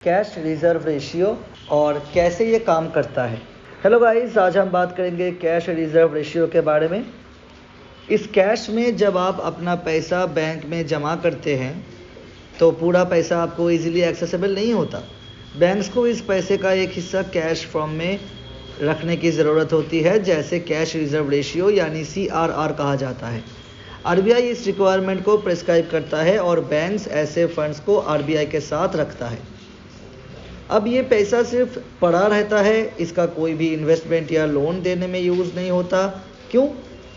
Cash reserve ratio और कैसे ये काम करता है। हेलो गाइस, आज हम बात करेंगे कैश रिजर्व रेशियो के बारे में। इस कैश में जब आप अपना पैसा बैंक में जमा करते हैं तो पूरा पैसा आपको इजीली एक्सेसिबल नहीं होता। बैंक्स को इस पैसे का एक हिस्सा कैश फॉर्म में रखने की ज़रूरत होती है, जैसे कैश रिजर्व रेशियो यानी CRR कहा जाता है। RBI इस रिक्वायरमेंट को प्रिस्क्राइब करता है और बैंक्स ऐसे फंड्स को RBI के साथ रखता है। अब ये पैसा सिर्फ पड़ा रहता है, इसका कोई भी इन्वेस्टमेंट या लोन देने में यूज़ नहीं होता। क्यों?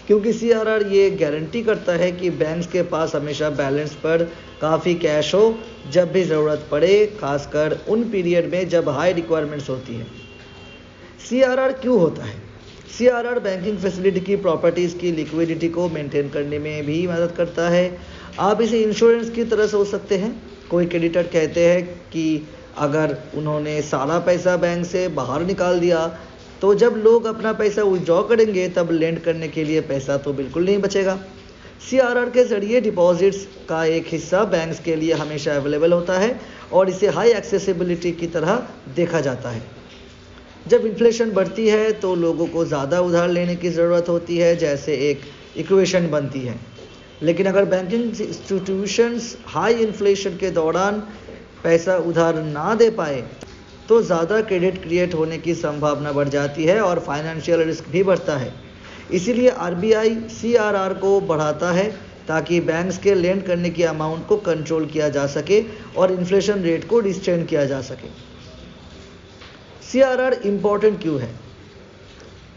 क्योंकि CRR ये गारंटी करता है कि बैंक्स के पास हमेशा बैलेंस पर काफ़ी कैश हो जब भी ज़रूरत पड़े, खासकर उन पीरियड में जब हाई रिक्वायरमेंट्स होती है। CRR क्यों होता है? CRR बैंकिंग फैसिलिटी की प्रॉपर्टीज़ की लिक्विडिटी को मेंटेन करने में भी मदद करता है। आप इसे इंश्योरेंस की तरह सोच सकते हैं। कोई क्रेडिटर कहते हैं कि अगर उन्होंने सारा पैसा बैंक से बाहर निकाल दिया तो जब लोग अपना पैसा विड्रॉ करेंगे तब लेंड करने के लिए पैसा तो बिल्कुल नहीं बचेगा। CRR के जरिए डिपॉजिट्स का एक हिस्सा बैंक्स के लिए हमेशा अवेलेबल होता है और इसे हाई एक्सेसिबिलिटी की तरह देखा जाता है। जब इन्फ्लेशन बढ़ती है तो लोगों को ज़्यादा उधार लेने की ज़रूरत होती है, जैसे एक इक्वेशन बनती है। लेकिन अगर बैंकिंग इंस्टीट्यूशंस हाई इन्फ्लेशन के दौरान पैसा उधार ना दे पाए तो ज़्यादा क्रेडिट क्रिएट होने की संभावना बढ़ जाती है और फाइनेंशियल रिस्क भी बढ़ता है। इसीलिए RBI CRR को बढ़ाता है ताकि बैंक्स के लेंड करने की अमाउंट को कंट्रोल किया जा सके और इन्फ्लेशन रेट को रिस्ट्रेन किया जा सके। CRR इम्पॉर्टेंट क्यों है?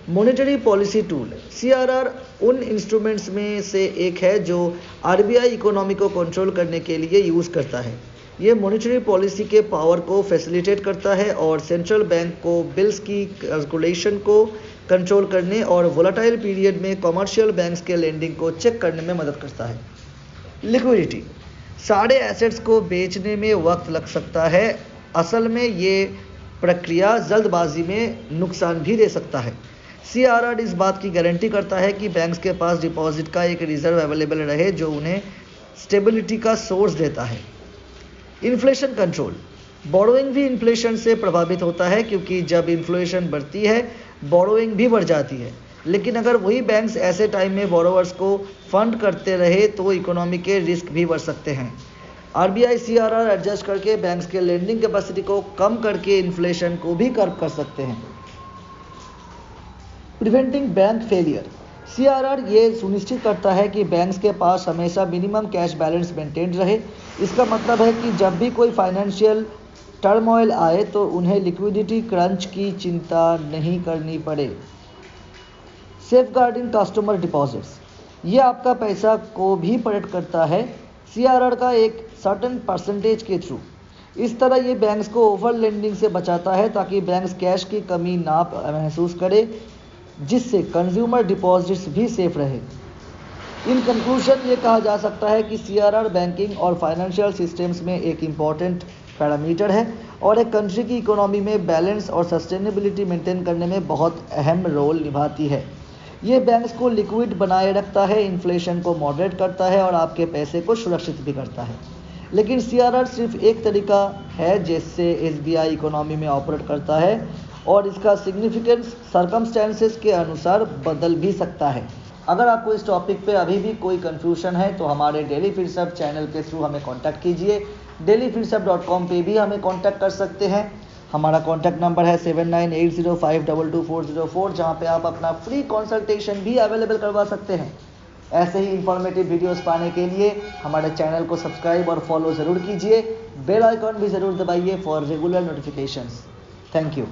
Monetary policy tool. CRR उन इंस्ट्रूमेंट्स में से एक है जो RBI इकोनॉमी को कंट्रोल करने के लिए यूज़ करता है। ये मॉनेटरी पॉलिसी के पावर को फैसिलिटेट करता है और सेंट्रल बैंक को बिल्स की कैलकुलेशन को कंट्रोल करने और वोलेटाइल पीरियड में कमर्शियल बैंक्स के लेंडिंग को चेक करने में मदद करता है। लिक्विडिटी। सारे एसेट्स को बेचने में वक्त लग सकता है। असल में ये प्रक्रिया जल्दबाजी में नुकसान भी दे सकता है। CRR इस बात की गारंटी करता है कि बैंक्स के पास डिपॉजिट का एक रिजर्व अवेलेबल रहे जो उन्हें स्टेबिलिटी का सोर्स देता है। Inflation control. बोरोइंग भी इन्फ्लेशन से प्रभावित होता है, क्योंकि जब इन्फ्लेशन बढ़ती है बोरोइंग भी बढ़ जाती है। लेकिन अगर वही बैंक्स ऐसे टाइम में बोरोवर्स को फंड करते रहे तो इकोनॉमी के रिस्क भी बढ़ सकते हैं। RBI CRR एडजस्ट करके बैंक्स के लेंडिंग कैपेसिटी को कम करके इन्फ्लेशन को भी कर्ब कर सकते हैं। Preventing bank failure. CRR ये सुनिश्चित करता है कि बैंक्स के पास हमेशा मिनिमम कैश बैलेंस मेंटेन रहे। इसका मतलब है कि जब भी कोई फाइनेंशियल टर्मोइल आए तो उन्हें लिक्विडिटी क्रंच की चिंता नहीं करनी पड़े। Safeguarding customer deposits. ये आपका पैसा को भी प्रोटेक्ट करता है CRR का एक सर्टेन परसेंटेज के थ्रू। इस तरह ये बैंक्स को ओवर लेंडिंग से बचाता है ताकि बैंक्स कैश की कमी ना महसूस करे, जिससे कंज्यूमर डिपॉजिट्स भी सेफ रहे। इन कंक्लूजन ये कहा जा सकता है कि CRR बैंकिंग और फाइनेंशियल सिस्टम्स में एक इम्पॉर्टेंट पैरामीटर है और एक कंट्री की इकोनॉमी में बैलेंस और सस्टेनेबिलिटी मेंटेन करने में बहुत अहम रोल निभाती है। ये बैंक्स को लिक्विड बनाए रखता है, इन्फ्लेशन को मॉडरेट करता है और आपके पैसे को सुरक्षित भी करता है। लेकिन CRR सिर्फ एक तरीका है जिससे SBI इकोनॉमी में ऑपरेट करता है और इसका सिग्निफिकेंस सर्कमस्टेंसेस के अनुसार बदल भी सकता है। अगर आपको इस टॉपिक पे अभी भी कोई कन्फ्यूजन है तो हमारे डेली फिलसफ चैनल के थ्रू हमें कांटेक्ट कीजिए। dailyfilsaf.com पे भी हमें कांटेक्ट कर सकते हैं। हमारा कांटेक्ट नंबर है 7980522404, जहाँ पे आप अपना फ्री कंसल्टेशन भी अवेलेबल करवा सकते हैं। ऐसे ही इंफॉर्मेटिव वीडियोस पाने के लिए हमारे चैनल को सब्सक्राइब और फॉलो ज़रूर कीजिए। बेल आइकॉन भी ज़रूर दबाइए for regular notifications. Thank you.